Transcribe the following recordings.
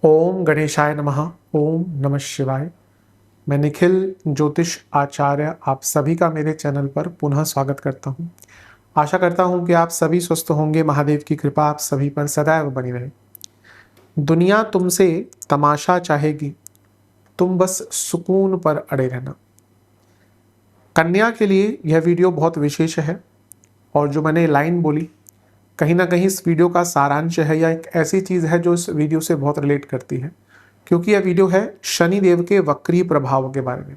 ओम गणेशाय नमः। ओम नमः शिवाय। मैं निखिल ज्योतिष आचार्य आप सभी का मेरे चैनल पर पुनः स्वागत करता हूं। आशा करता हूं कि आप सभी स्वस्थ होंगे। महादेव की कृपा आप सभी पर सदैव बनी रहे। दुनिया तुमसे तमाशा चाहेगी, तुम बस सुकून पर अड़े रहना। कन्या के लिए यह वीडियो बहुत विशेष है और जो मैंने लाइन बोली कहीं ना कहीं इस वीडियो का सारांश है या एक ऐसी चीज है जो इस वीडियो से बहुत रिलेट करती है, क्योंकि यह वीडियो है शनि देव के वक्री प्रभाव के बारे में।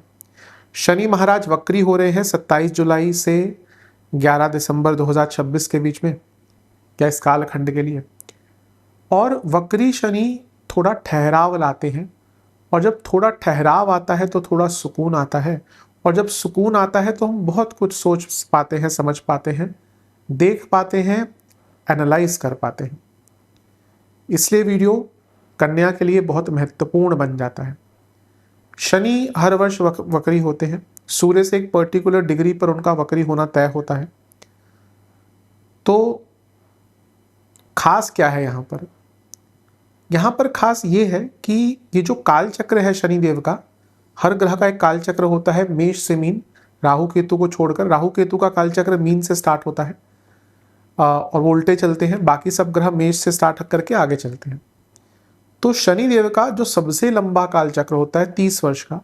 शनि महाराज वक्री हो रहे हैं 27 जुलाई से 11 दिसंबर 2026 के बीच में, क्या इस कालखंड के लिए। और वक्री शनि थोड़ा ठहराव लाते हैं, और जब थोड़ा ठहराव आता है तो थोड़ा सुकून आता है, और जब सुकून आता है तो हम बहुत कुछ सोच पाते हैं, समझ पाते हैं, देख पाते हैं, एनालाइज कर पाते हैं। इसलिए वीडियो कन्या के लिए बहुत महत्वपूर्ण बन जाता है। शनि हर वर्ष वक्री होते हैं। सूर्य से एक पर्टिकुलर डिग्री पर उनका वक्री होना तय होता है। तो खास क्या है यहाँ पर? यहाँ पर खास ये है कि ये जो काल चक्र है शनि देव का, हर ग्रह का एक काल चक्र होता है मेष से मीन, राहु केतु को छोड़कर। राहु केतु का काल चक्र मीन से स्टार्ट होता है और वो उल्टे चलते हैं। बाकी सब ग्रह मेष से स्टार्ट करके आगे चलते हैं। तो शनि देव का जो सबसे लंबा काल चक्र होता है 30 वर्ष का,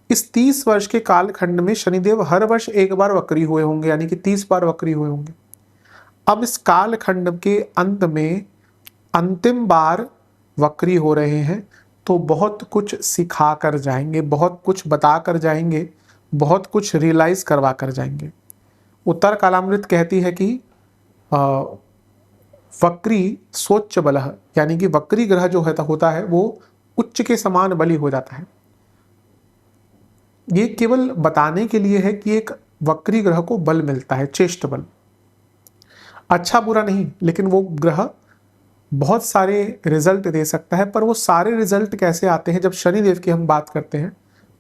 इस 30 वर्ष के कालखंड में शनिदेव हर वर्ष एक बार वक्री हुए होंगे, यानी कि 30 बार वक्री हुए होंगे। अब इस कालखंड के अंत में अंतिम बार वक्री हो रहे हैं, तो बहुत कुछ सिखा कर जाएंगे, बहुत कुछ बता कर जाएंगे, बहुत कुछ रियलाइज करवा कर जाएंगे। उत्तर कालामृत कहती है कि वक्री सोच्च बलः, यानी कि वक्री ग्रह जो होता है वो उच्च के समान बली हो जाता है। ये केवल बताने के लिए है कि एक वक्री ग्रह को बल मिलता है, चेष्ट बल। अच्छा बुरा नहीं, लेकिन वो ग्रह बहुत सारे रिजल्ट दे सकता है। पर वो सारे रिजल्ट कैसे आते हैं? जब शनि देव की हम बात करते हैं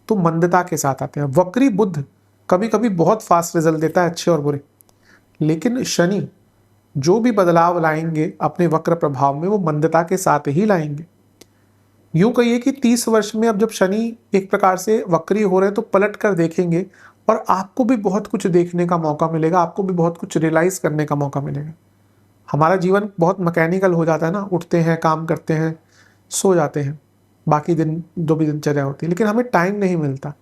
तो मंदता के साथ आते हैं। वक्री बुध कभी कभी बहुत फास्ट रिजल्ट देता है, अच्छे और बुरे, लेकिन शनि जो भी बदलाव लाएंगे अपने वक्र प्रभाव में वो मंदता के साथ ही लाएंगे। यूं कहिए कि 30 वर्ष में अब जब शनि एक प्रकार से वक्री हो रहे हैं तो पलट कर देखेंगे और आपको भी बहुत कुछ देखने का मौका मिलेगा, आपको भी बहुत कुछ रियलाइज करने का मौका मिलेगा। हमारा जीवन बहुत मैकेनिकल हो जाता है ना, उठते हैं, काम करते हैं, सो जाते हैं, बाकी दिन जो भी दिनचर्या होती है, लेकिन हमें टाइम नहीं मिलता।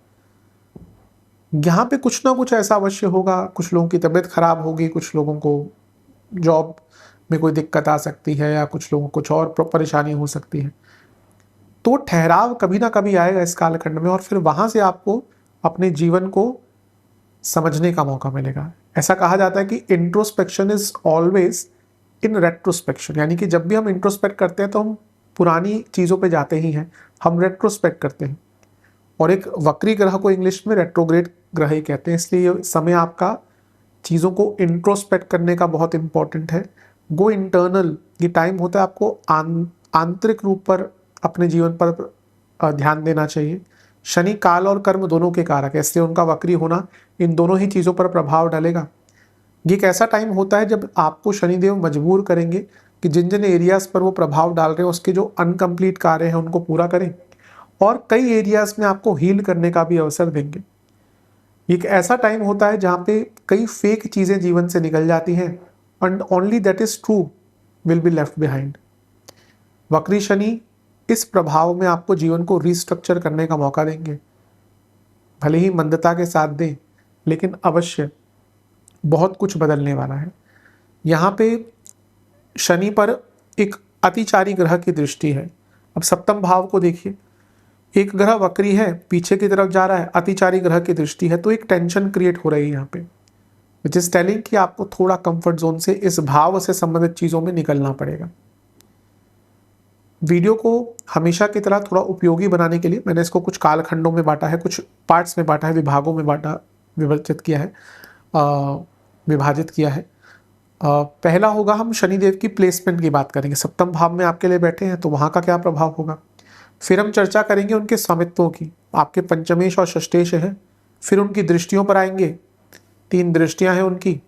यहाँ पे कुछ ना कुछ ऐसा अवश्य होगा। कुछ लोगों की तबीयत खराब होगी, कुछ लोगों को जॉब में कोई दिक्कत आ सकती है, या कुछ लोगों को कुछ और परेशानी हो सकती है। तो ठहराव कभी ना कभी आएगा इस कालखंड में, और फिर वहां से आपको अपने जीवन को समझने का मौका मिलेगा। ऐसा कहा जाता है कि introspection is always in retrospection, यानी कि जब भी हम इंट्रोस्पेक्ट करते हैं तो हम पुरानी चीज़ों पे जाते ही हैं, हम रेट्रोस्पेक्ट करते हैं। और एक वक्री ग्रह को इंग्लिश में रेट्रोग्रेड ग्रह ही कहते हैं। इसलिए ये समय आपका चीज़ों को इंट्रोस्पेक्ट करने का बहुत इंपॉर्टेंट है। गो इंटरनल, ये टाइम होता है आपको आंतरिक रूप पर अपने जीवन पर ध्यान देना चाहिए। शनि काल और कर्म दोनों के कारक है, इसलिए उनका वक्री होना इन दोनों ही चीज़ों पर प्रभाव डालेगा। ये एक ऐसा टाइम होता है जब आपको शनिदेव मजबूर करेंगे कि जिन जिन एरियाज पर वो प्रभाव डाल रहे हैं उसके जो अनकम्प्लीट कार्य हैं उनको पूरा करें, और कई एरियाज में आपको हील करने का भी अवसर देंगे। एक ऐसा टाइम होता है जहाँ पे कई फेक चीज़ें जीवन से निकल जाती हैं, and only that is true will be left behind. वक्री शनि इस प्रभाव में आपको जीवन को रिस्ट्रक्चर करने का मौका देंगे। भले ही मंदता के साथ दें, लेकिन अवश्य बहुत कुछ बदलने वाला है। यहाँ पे शनि पर एक अतिचारी ग्रह की दृष्टि है। अब सप्तम भाव को देखिए, एक ग्रह वक्री है, पीछे की तरफ जा रहा है, अतिचारी ग्रह की दृष्टि है, तो एक टेंशन क्रिएट हो रही है यहाँ पे, विच इज टेलिंग कि आपको थोड़ा कंफर्ट जोन से इस भाव से संबंधित चीजों में निकलना पड़ेगा। वीडियो को हमेशा की तरह थोड़ा उपयोगी बनाने के लिए मैंने इसको कुछ कालखंडों में बांटा है, कुछ पार्ट्स में बांटा है, विभागों में बांटा, विभाजित किया है, विभाजित किया है। पहला होगा, हम शनिदेव की प्लेसमेंट की बात करेंगे। सप्तम भाव में आपके लिए बैठे हैं तो वहाँ का क्या प्रभाव होगा। फिर हम चर्चा करेंगे उनके स्वामित्वों की, आपके पंचमेश और षष्ठेश हैं। फिर उनकी दृष्टियों पर आएंगे, 3 दृष्टियां हैं उनकी।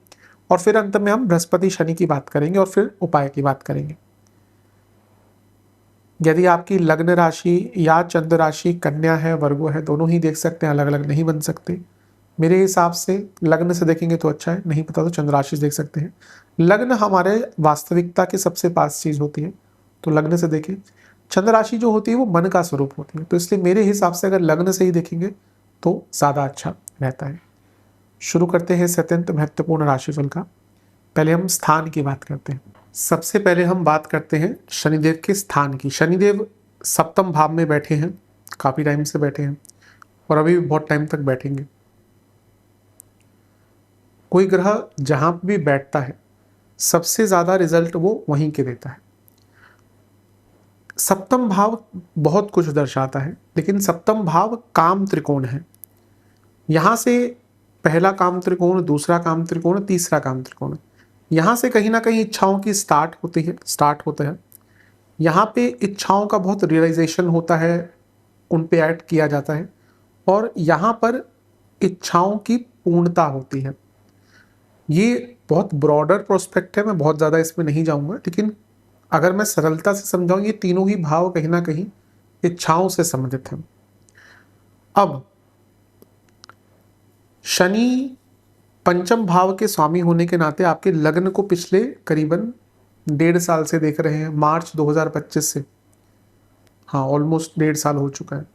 और फिर अंत में हम बृहस्पति शनि की बात करेंगे और फिर उपाय की बात करेंगे। यदि आपकी लग्न राशि या चंद्र राशि कन्या है, वर्गो है, दोनों ही देख सकते हैं, अलग अलग नहीं बन सकते। मेरे हिसाब से लग्न से देखेंगे तो अच्छा है, नहीं पता तो चंद्र राशि से देख सकते हैं। लग्न हमारे वास्तविकता के सबसे पास चीज होती है, तो लग्न से देखें। चंद्र राशि जो होती है वो मन का स्वरूप होती है, तो इसलिए मेरे हिसाब से अगर लग्न से ही देखेंगे तो ज़्यादा अच्छा रहता है। शुरू करते हैं अत्यंत महत्वपूर्ण राशिफल का। पहले हम स्थान की बात करते हैं। सबसे पहले हम बात करते हैं शनिदेव के स्थान की। शनिदेव सप्तम भाव में बैठे हैं, काफ़ी टाइम से बैठे हैं और अभी भी बहुत टाइम तक बैठेंगे। कोई ग्रह जहाँ भी बैठता है सबसे ज़्यादा रिजल्ट वो वहीं के देता है। सप्तम भाव बहुत कुछ दर्शाता है, लेकिन सप्तम भाव काम त्रिकोण है। यहाँ से पहला काम त्रिकोण, दूसरा काम त्रिकोण, तीसरा काम त्रिकोण, यहाँ से कहीं ना कहीं इच्छाओं की स्टार्ट होता है। यहाँ पे इच्छाओं का बहुत रियलाइजेशन होता है, उन पे ऐड किया जाता है और यहाँ पर इच्छाओं की पूर्णता होती है। ये बहुत ब्रॉडर प्रोस्पेक्ट है, मैं बहुत ज़्यादा इसमें नहीं जाऊँगा, लेकिन अगर मैं सरलता से समझाऊँ, ये तीनों ही भाव कहीं ना कहीं इच्छाओं से संबंधित हैं। अब शनि पंचम भाव के स्वामी होने के नाते आपके लग्न को पिछले करीबन 1.5 साल से देख रहे हैं, मार्च 2025 से, हाँ ऑलमोस्ट 1.5 साल हो चुका है।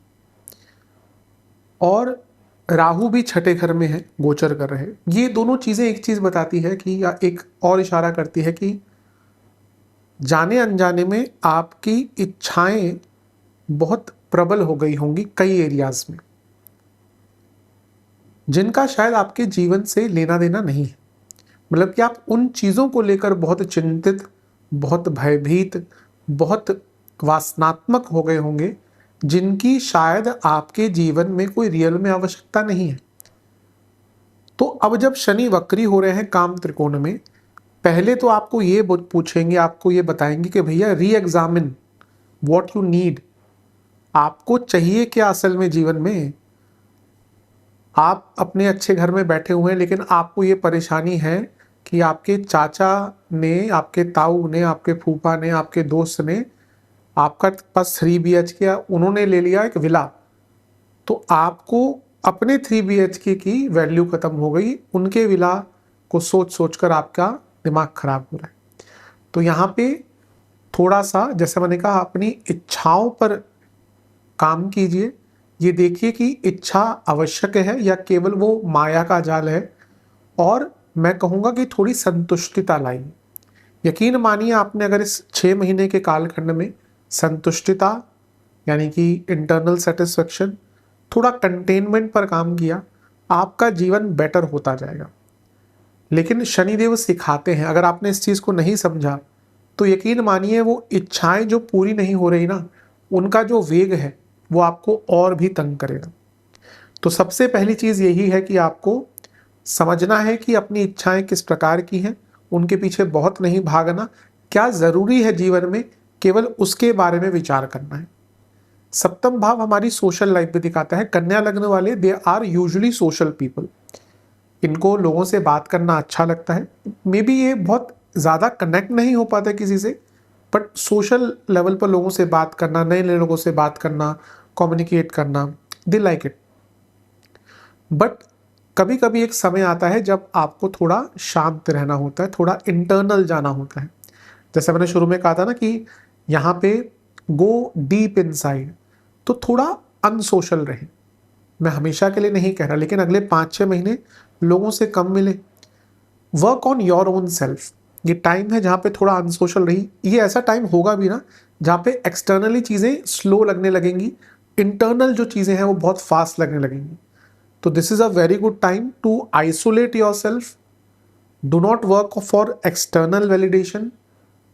और राहु भी छठे घर में है, गोचर कर रहे हैं। ये दोनों चीज़ें एक चीज़ बताती है कि, या एक और इशारा करती है कि जाने अनजाने में आपकी इच्छाएं बहुत प्रबल हो गई होंगी कई एरियाज में, जिनका शायद आपके जीवन से लेना देना नहीं है। मतलब कि आप उन चीज़ों को लेकर बहुत चिंतित, बहुत भयभीत, बहुत वासनात्मक हो गए होंगे, जिनकी शायद आपके जीवन में कोई रियल में आवश्यकता नहीं है। तो अब जब शनि वक्री हो रहे हैं काम त्रिकोण में, पहले तो आपको ये पूछेंगे, आपको ये बताएंगे कि भैया री एग्जामिन व्हाट यू नीड, आपको चाहिए क्या असल में जीवन में। आप अपने अच्छे घर में बैठे हुए हैं, लेकिन आपको ये परेशानी है कि आपके चाचा ने, आपके ताऊ ने, आपके फूफा ने, आपके दोस्त ने आपका पास 3 BHK, उन्होंने ले लिया एक विला, तो आपको अपने 3 BHK की वैल्यू खत्म हो गई, उनके विला को सोच सोच कर आपका दिमाग खराब हो रहा है। तो यहाँ पे थोड़ा सा, जैसे मैंने कहा, अपनी इच्छाओं पर काम कीजिए। ये देखिए कि इच्छा आवश्यक है या केवल वो माया का जाल है, और मैं कहूँगा कि थोड़ी संतुष्टिता लाइए। यकीन मानिए, आपने अगर इस 6 महीने के कालखंड में संतुष्टिता यानी कि इंटरनल सेटिस्फेक्शन, थोड़ा कंटेनमेंट पर काम किया, आपका जीवन बेटर होता जाएगा। लेकिन शनिदेव सिखाते हैं, अगर आपने इस चीज़ को नहीं समझा तो यकीन मानिए वो इच्छाएं जो पूरी नहीं हो रही ना, उनका जो वेग है वो आपको और भी तंग करेगा। तो सबसे पहली चीज़ यही है कि आपको समझना है कि अपनी इच्छाएं किस प्रकार की हैं, उनके पीछे बहुत नहीं भागना, क्या ज़रूरी है जीवन में, केवल उसके बारे में विचार करना है। सप्तम भाव हमारी सोशल लाइफ भी दिखाता है। कन्या लग्न वाले they are usually social people, इनको लोगों से बात करना अच्छा लगता है। मे बी ये बहुत ज़्यादा कनेक्ट नहीं हो पाता किसी से, बट सोशल लेवल पर लोगों से बात करना, नए नए लोगों से बात करना, कम्युनिकेट करना, दे लाइक इट। बट कभी कभी एक समय आता है जब आपको थोड़ा शांत रहना होता है, थोड़ा इंटरनल जाना होता है। जैसे मैंने शुरू में कहा था ना कि यहाँ पे गो डीप इनसाइड, तो थोड़ा अनसोशल रहे। मैं हमेशा के लिए नहीं कह रहा, लेकिन अगले 5-6 महीने लोगों से कम मिले। Work on your own self. ये टाइम है जहाँ पे थोड़ा अनसोशल रही। ये ऐसा टाइम होगा भी ना जहाँ पे एक्सटर्नली चीज़ें स्लो लगने लगेंगी, इंटरनल जो चीज़ें हैं वो बहुत फास्ट लगने लगेंगी। तो this is a very good time to isolate yourself. Do not work for external validation,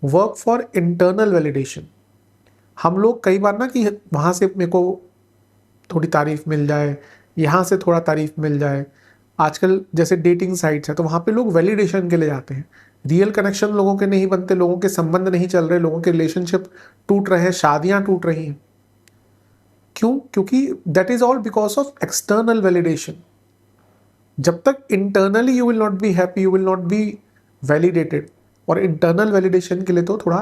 work for internal validation. हम लोग कई बार ना कि वहाँ से मेरे को थोड़ी तारीफ मिल जाए, यहाँ से थोड़ा तारीफ मिल जाए। आजकल जैसे डेटिंग साइट्स है तो वहाँ पे लोग वैलिडेशन के लिए जाते हैं। रियल कनेक्शन लोगों के नहीं बनते, लोगों के संबंध नहीं चल रहे, लोगों के रिलेशनशिप टूट रहे हैं, शादियाँ टूट रही हैं। क्यों? क्योंकि that is all because of external validation. जब तक internally you will not be happy, you will not be validated. और इंटरनल वैलिडेशन के लिए तो थोड़ा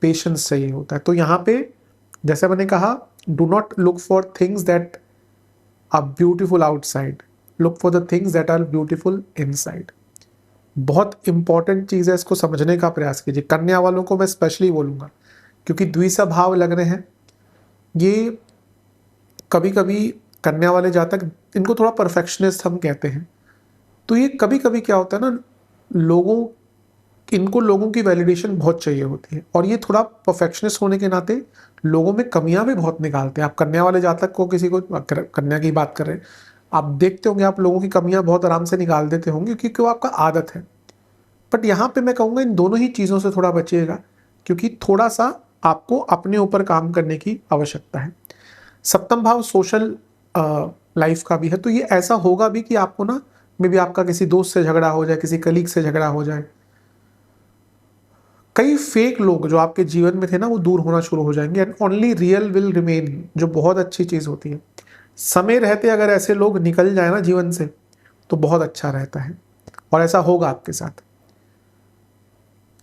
पेशेंस चाहिए होता है। तो यहाँ पे जैसे मैंने कहा, do not look for things that are beautiful outside, look for the things that are beautiful inside. बहुत इंपॉर्टेंट चीज़ है, इसको समझने का प्रयास कीजिए। कन्या वालों को मैं स्पेशली बोलूँगा, क्योंकि द्विसा भाव लग रहे हैं। ये कभी कभी कन्या वाले जातक, इनको थोड़ा परफेक्शनिस्ट हम कहते हैं, तो ये कभी कभी क्या होता है ना, इनको लोगों की वैलिडेशन बहुत चाहिए होती है, और ये थोड़ा परफेक्शनिस्ट होने के नाते लोगों में कमियां भी बहुत निकालते हैं। आप कन्या वाले जातक को, किसी को, कन्या की बात कर रहे हैं, आप देखते होंगे, आप लोगों की कमियां बहुत आराम से निकाल देते होंगे, क्योंकि वो आपका आदत है। बट यहाँ पे मैं कहूँगा इन दोनों ही चीज़ों से थोड़ा बचिएगा, क्योंकि थोड़ा सा आपको अपने ऊपर काम करने की आवश्यकता है। सप्तम भाव सोशल लाइफ का भी है, तो ये ऐसा होगा भी कि आपको ना, मे बी आपका किसी दोस्त से झगड़ा हो जाए, किसी कलीग से झगड़ा हो जाए, कई फेक लोग जो आपके जीवन में थे ना, वो दूर होना शुरू हो जाएंगे, and only real will remain, जो बहुत अच्छी चीज़ होती है। समय रहते अगर ऐसे लोग निकल जाए ना जीवन से, तो बहुत अच्छा रहता है, और ऐसा होगा आपके साथ।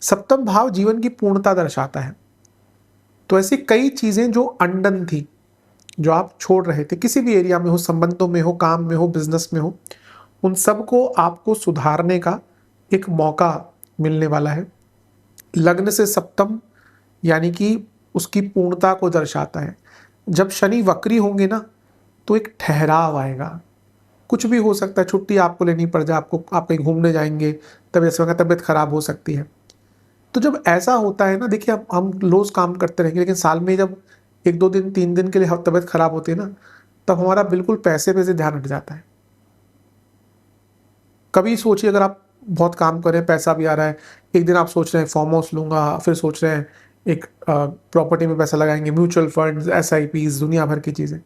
सप्तम भाव जीवन की पूर्णता दर्शाता है, तो ऐसी कई चीज़ें जो अनडन थी, जो आप छोड़ रहे थे, किसी भी एरिया में हो, संबंधों में हो, काम में हो, बिजनेस में हो, उन सब को आपको सुधारने का एक मौका मिलने वाला है। लग्न से सप्तम यानी कि उसकी पूर्णता को दर्शाता है। जब शनि वक्री होंगे ना, तो एक ठहराव आएगा, कुछ भी हो सकता है, छुट्टी आपको लेनी पड़ जाए, आप कहीं घूमने जाएंगे, तबीयत खराब हो सकती है। तो जब ऐसा होता है ना, देखिए हम रोज काम करते रहेंगे, लेकिन साल में जब 1-2 दिन 3 दिन के लिए तबीयत खराब होती है ना, तब हमारा बिल्कुल पैसे पे से ध्यान हट जाता है। कभी सोचिए, अगर आप बहुत काम कर रहे हैं, पैसा भी आ रहा है, एक दिन आप सोच रहे हैं फार्म हाउस लूंगा, फिर सोच रहे हैं एक प्रॉपर्टी में पैसा लगाएंगे, म्यूचुअल फंड्स, SIPs, दुनिया भर की चीज़ें,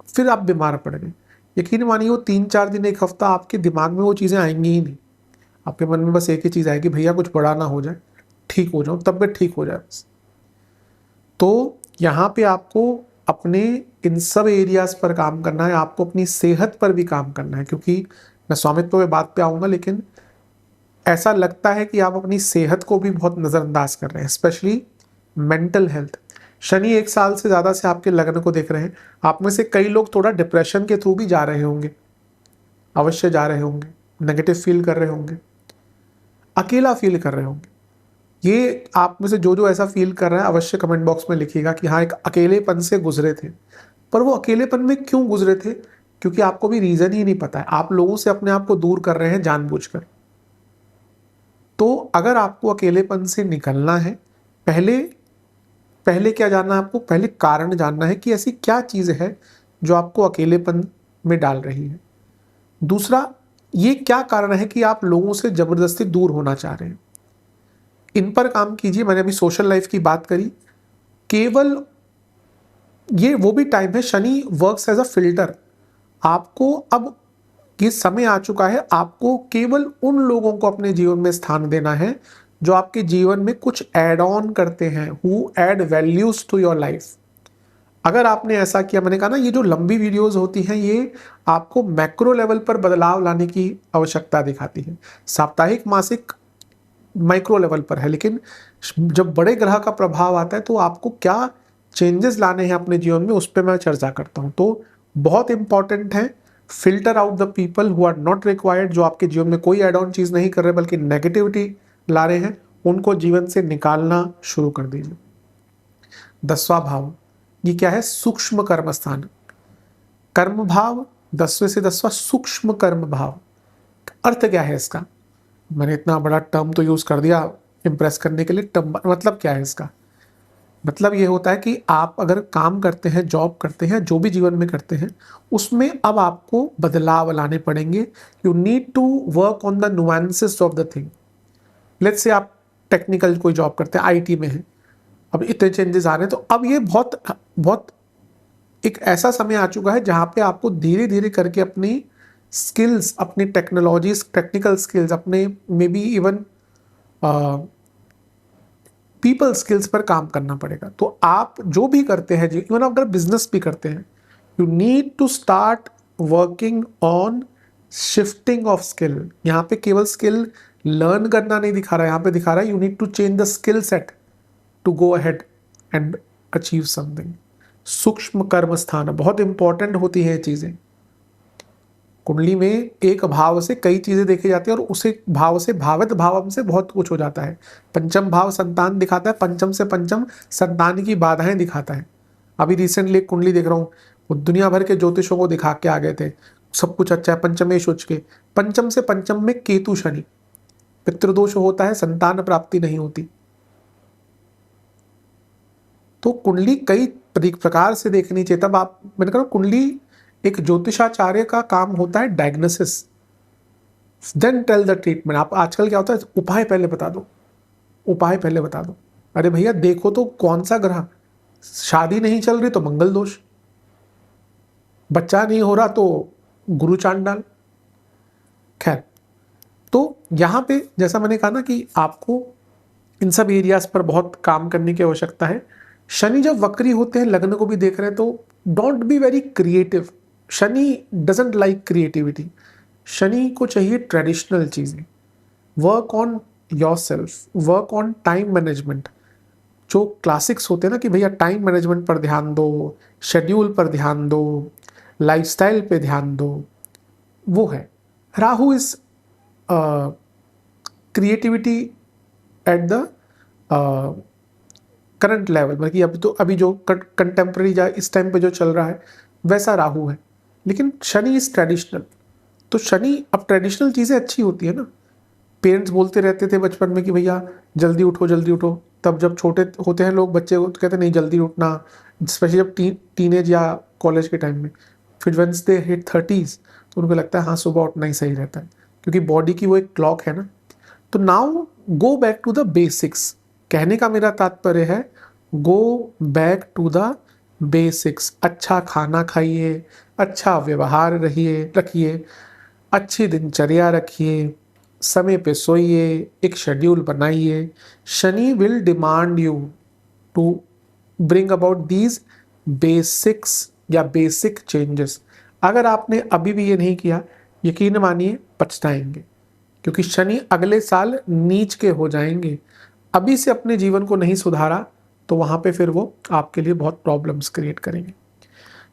फिर आप बीमार पड़ गए। यकीन मानिए, वो 3-4 दिन, एक हफ्ता आपके दिमाग में वो चीज़ें आएंगी ही नहीं। आपके मन में बस एक ही चीज़ आएगी, भैया कुछ बड़ा ना हो जाए, ठीक हो जाऊँ, तबियत ठीक हो जाए बस। तो यहाँ पे आपको अपने इन सब एरियाज पर काम करना है, आपको अपनी सेहत पर भी काम करना है, क्योंकि मैं स्वामित्व में बात पे आऊँगा, लेकिन ऐसा लगता है कि आप अपनी सेहत को भी बहुत नज़रअंदाज कर रहे हैं, स्पेशली मेंटल हेल्थ। शनि 1 साल से ज़्यादा से आपके लग्न को देख रहे हैं। आप में से कई लोग थोड़ा डिप्रेशन के थ्रू भी जा रहे होंगे, अवश्य जा रहे होंगे, नेगेटिव फील कर रहे होंगे, अकेला फील कर रहे होंगे। ये आप में से जो जो ऐसा फील कर रहा है, अवश्य कमेंट बॉक्स में लिखिएगा कि हाँ, एक अकेलेपन से गुजरे थे। पर वो अकेलेपन में क्यों गुजरे थे? क्योंकि आपको भी रीज़न ही नहीं पता है। आप लोगों से अपने आप को दूर कर रहे हैं जानबूझकर। तो अगर आपको अकेलेपन से निकलना है, पहले पहले क्या जानना है आपको? पहले कारण जानना है कि ऐसी क्या चीज़ है जो आपको अकेलेपन में डाल रही है। दूसरा, ये क्या कारण है कि आप लोगों से ज़बरदस्ती दूर होना चाह रहे हैं। इन पर काम कीजिए। मैंने अभी सोशल लाइफ की बात करी, केवल ये वो भी टाइम है, Shani works as a filter. आपको अब ये समय आ चुका है, आपको केवल उन लोगों को अपने जीवन में स्थान देना है जो आपके जीवन में कुछ ऐड ऑन करते हैं, who add values to your life. अगर आपने ऐसा किया, मैंने कहा ना, ये जो लंबी वीडियोस होती हैं, ये आपको मैक्रो लेवल पर बदलाव लाने की आवश्यकता दिखाती है। साप्ताहिक, मासिक माइक्रो लेवल पर है, लेकिन जब बड़े ग्रह का प्रभाव आता है, तो आपको क्या चेंजेस लाने हैं अपने जीवन में, उस पर मैं चर्चा करता हूँ। तो बहुत इंपॉर्टेंट है, filter out the people who are not required, जो आपके जीवन में कोई एड ऑन चीज़ नहीं कर रहे बल्कि नेगेटिविटी ला रहे हैं, उनको जीवन से निकालना शुरू कर दीजिए। 10वां भाव, ये क्या है? सूक्ष्म कर्म स्थान। कर्म भाव 10वें से 10वां सूक्ष्म कर्म भाव। अर्थ क्या है इसका? मैंने इतना बड़ा टर्म तो यूज कर दिया इंप्रेस करने के लिए। टर्म मतलब क्या है इसका? मतलब ये होता है कि आप अगर काम करते हैं, जॉब करते हैं, जो भी जीवन में करते हैं, उसमें अब आपको बदलाव लाने पड़ेंगे। You need to work on the nuances of the thing. Let's say आप टेक्निकल कोई जॉब करते हैं, IT में है, अब इतने चेंजेस आ रहे हैं, तो अब ये बहुत बहुत एक ऐसा समय आ चुका है जहाँ पे आपको धीरे धीरे करके अपनी स्किल्स, अपनी टेक्नोलॉजीज, टेक्निकल स्किल्स, अपने may be even people skills पर काम करना पड़ेगा। तो आप जो भी करते हैं, इवन अगर बिजनेस भी करते हैं, you need to start working on shifting of skill. यहाँ पे केवल स्किल लर्न करना नहीं दिखा रहा है, यहाँ पे दिखा रहा है you need to change the skill set to go ahead and achieve something. सूक्ष्म कर्म स्थान, बहुत इंपॉर्टेंट होती है ये चीजें। कुंडली में एक भाव से कई चीजें देखी जाती है और उसी भाव से भावित भाव से बहुत कुछ हो जाता है। पंचम भाव संतान दिखाता है, पंचम से पंचम संतान की बाधाएं दिखाता है। अभी रिसेंटली एक कुंडली देख रहा हूँ, वो दुनिया भर के ज्योतिषों को दिखा के आ गए थे, सब कुछ अच्छा है, पंचमेश उच्च के, पंचम से पंचम में केतु शनि, पितृदोष होता है, संतान प्राप्ति नहीं होती। तो कुंडली कई प्रकार से देखनी चाहिए। तब आप, मैंने कहा कुंडली एक ज्योतिषाचार्य का काम होता है diagnosis, then tell the treatment. आप आजकल क्या होता है, उपाय पहले बता दो, उपाय पहले बता दो। अरे भैया देखो तो कौन सा ग्रह, शादी नहीं चल रही तो मंगल दोष, बच्चा नहीं हो रहा तो गुरु चांडाल। खैर, तो यहां पे जैसा मैंने कहा ना कि आपको इन सब एरियाज पर बहुत काम करने की आवश्यकता है। शनि जब वक्री होते हैं, लग्न को भी देख रहे हैं, तो don't be very creative. Shani doesn't like creativity. Shani को चाहिए ट्रेडिशनल चीजें, work on your self, work on time management. जो क्लासिक्स होते हैं ना कि भैया टाइम मैनेजमेंट पर ध्यान दो, शेड्यूल पर ध्यान दो, लाइफस्टाइल पे ध्यान दो, वो है। Rahu is creativity at the current level, मतलब कि अभी जो कंटेम्प्रेरी या इस टाइम पे जो चल रहा है वैसा राहु है। लेकिन शनि इज ट्रेडिशनल। तो शनि, अब ट्रेडिशनल चीज़ें अच्छी होती है ना। पेरेंट्स बोलते रहते थे बचपन में कि भैया जल्दी उठो जल्दी उठो, तब जब छोटे होते हैं लोग बच्चे तो कहते नहीं जल्दी उठना, स्पेशली जब टीनेज या कॉलेज के टाइम में। फिर वंस दे हिट 30s तो उनको लगता है हाँ सुबह उठना ही सही रहता है, क्योंकि बॉडी की वो एक क्लॉक है ना। तो now go back to the basics. कहने का मेरा तात्पर्य है go back to the basics. अच्छा खाना खाइए, अच्छा व्यवहार रखिए, अच्छी दिनचर्या रखिए, समय पे सोइए, एक शेड्यूल बनाइए। Shani will demand you to bring about these basics या बेसिक चेंजेस। अगर आपने अभी भी ये नहीं किया, यकीन मानिए पछताएंगे, क्योंकि शनि अगले साल नीच के हो जाएंगे। अभी से अपने जीवन को नहीं सुधारा तो वहां पे फिर वो आपके लिए बहुत प्रॉब्लम्स क्रिएट करेंगे।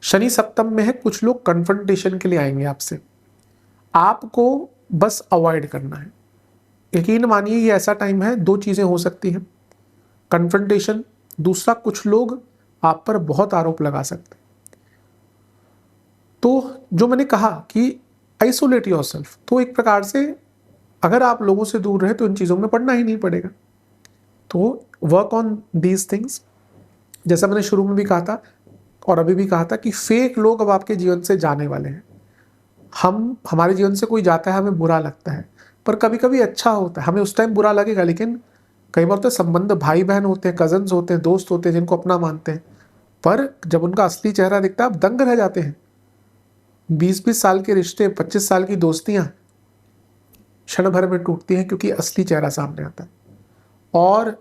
शनि सप्तम में है, कुछ लोग कन्फ्रंटेशन के लिए आएंगे आपसे, आपको बस अवॉइड करना है। यकीन मानिए ये ऐसा टाइम है, दो चीजें हो सकती हैं, कन्फ्रंटेशन, दूसरा कुछ लोग आप पर बहुत आरोप लगा सकते हैं। तो जो मैंने कहा कि आइसोलेट योरसेल्फ, तो एक प्रकार से अगर आप लोगों से दूर रहे तो इन चीज़ों में पड़ना ही नहीं पड़ेगा। तो वर्क ऑन दीज थिंग्स। जैसा मैंने शुरू में भी कहा था और अभी भी कहा था कि फेक लोग अब आपके जीवन से जाने वाले हैं। हमारे जीवन से कोई जाता है, हमें बुरा लगता है, पर कभी कभी अच्छा होता है, हमें उस टाइम बुरा लगेगा, लेकिन कई बार तो संबंध भाई बहन होते हैं, कजन्स होते हैं, दोस्त होते हैं जिनको अपना मानते हैं, पर जब उनका असली चेहरा दिखता है आप दंग रह जाते हैं। 20-20 साल के रिश्ते, 25 साल की दोस्तियां क्षण भर में टूटती हैं, क्योंकि असली चेहरा सामने आता है। और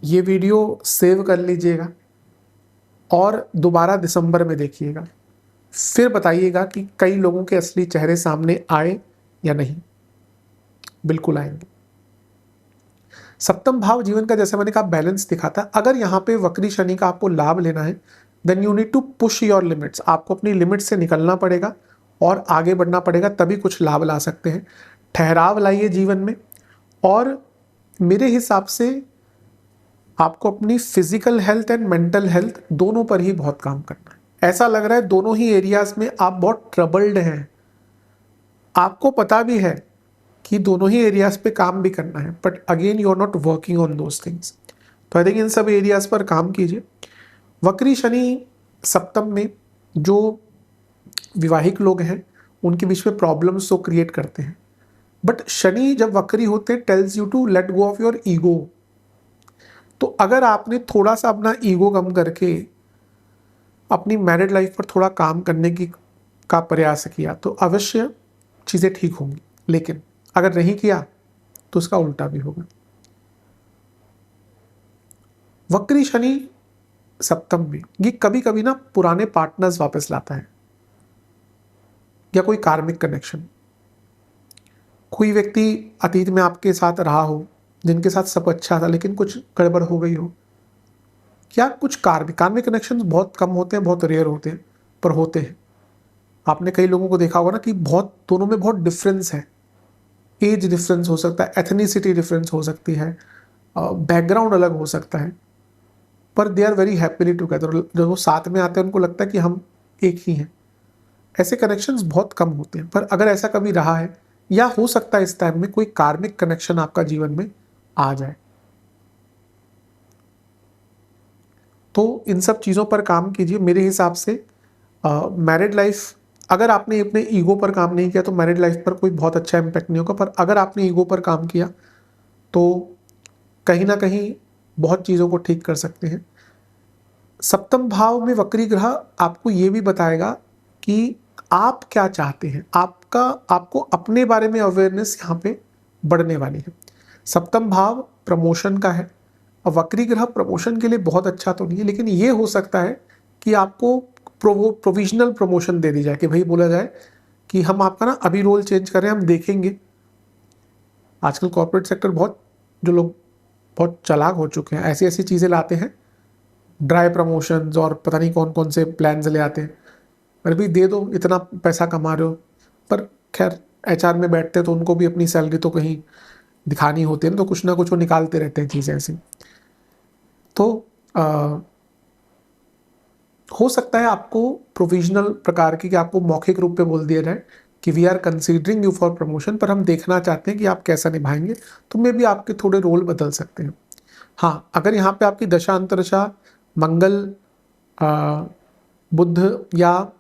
ये वीडियो सेव कर लीजिएगा और दोबारा दिसंबर में देखिएगा, फिर बताइएगा कि कई लोगों के असली चेहरे सामने आए या नहीं। बिल्कुल आएंगे। सप्तम भाव जीवन का, जैसे मैंने कहा, बैलेंस दिखाता है। अगर यहाँ पे वक्री शनि का आपको लाभ लेना है, then you need to push your limits. आपको अपनी लिमिट से निकलना पड़ेगा और आगे बढ़ना पड़ेगा, तभी कुछ लाभ ला सकते हैं। ठहराव लाइए जीवन में, और मेरे हिसाब से आपको अपनी physical health and mental health दोनों पर ही बहुत काम करना है। ऐसा लग रहा है दोनों ही एरियाज में आप बहुत ट्रबल्ड हैं, आपको पता भी है कि दोनों ही एरियाज पे काम भी करना है, but again you are not working on those things. तो आई थिंक इन सब एरियाज पर काम कीजिए। वक्री शनि सप्तम में जो विवाहिक लोग हैं उनके बीच में प्रॉब्लम्स तो क्रिएट करते हैं, बट शनि जब वक्री होते हैं tells you to let go of your ego. तो अगर आपने थोड़ा सा अपना ईगो कम करके अपनी मैरिड लाइफ पर थोड़ा काम करने का प्रयास किया तो अवश्य चीज़ें ठीक होंगी, लेकिन अगर नहीं किया तो उसका उल्टा भी होगा। वक्री शनि सप्तम में ये कभी कभी ना पुराने पार्टनर्स वापस लाता है, या कोई कार्मिक कनेक्शन। कोई व्यक्ति अतीत में आपके साथ रहा हो, जिनके साथ सब अच्छा था, लेकिन कुछ गड़बड़ हो गई हो, क्या कुछ कार्मिक कनेक्शन बहुत कम होते हैं, बहुत रेयर होते हैं, पर होते हैं। आपने कई लोगों को देखा होगा ना कि बहुत दोनों में बहुत डिफरेंस है, एज डिफरेंस हो सकता है, एथनिसिटी डिफरेंस हो सकती है, बैकग्राउंड अलग हो सकता है, पर they are very happily together. जब वो साथ में आते हैं उनको लगता है कि हम एक ही हैं। ऐसे कनेक्शंस बहुत कम होते हैं, पर अगर ऐसा कभी रहा है या हो सकता है इस टाइम में कोई कार्मिक कनेक्शन आपका जीवन में आ जाए, तो इन सब चीज़ों पर काम कीजिए। मेरे हिसाब से मैरिड लाइफ, अगर आपने अपने ईगो पर काम नहीं किया तो मैरिड लाइफ पर कोई बहुत अच्छा इम्पैक्ट नहीं होगा, पर अगर आपने ईगो पर काम किया तो कहीं ना कहीं बहुत चीज़ों को ठीक कर सकते हैं। सप्तम भाव में वक्री ग्रह आपको ये भी बताएगा कि आप क्या चाहते हैं, आपको अपने बारे में अवेयरनेस यहाँ पे बढ़ने वाली है। सप्तम भाव प्रमोशन का है, और वक्री ग्रह प्रमोशन के लिए बहुत अच्छा तो नहीं है, लेकिन ये हो सकता है कि आपको प्रोविजनल प्रमोशन दे दी जाए, कि भाई बोला जाए कि हम आपका ना अभी रोल चेंज कर रहे हैं, हम देखेंगे। आजकल कॉर्पोरेट सेक्टर बहुत, जो लोग बहुत चालाक हो चुके हैं, ऐसी ऐसी चीज़ें लाते हैं, ड्राई प्रमोशंस और पता नहीं कौन कौन से प्लान्स ले आते हैं। अरे भाई दे दो, इतना पैसा कमा रहे हो। पर खैर एचआर में बैठते हैं तो उनको भी अपनी सैलरी तो कहीं दिखानी होती है ना, तो कुछ ना कुछ वो निकालते रहते हैं चीज़ें ऐसी। तो हो सकता है आपको प्रोविजनल प्रकार की, कि आपको मौखिक रूप पे बोल दिया जाए कि we are considering you for promotion, पर हम देखना चाहते हैं कि आप कैसा निभाएंगे, तो मे भी आपके थोड़े रोल बदल सकते हैं। हाँ, अगर यहाँ पे आपकी दशा अंतरदशा मंगल, बुध या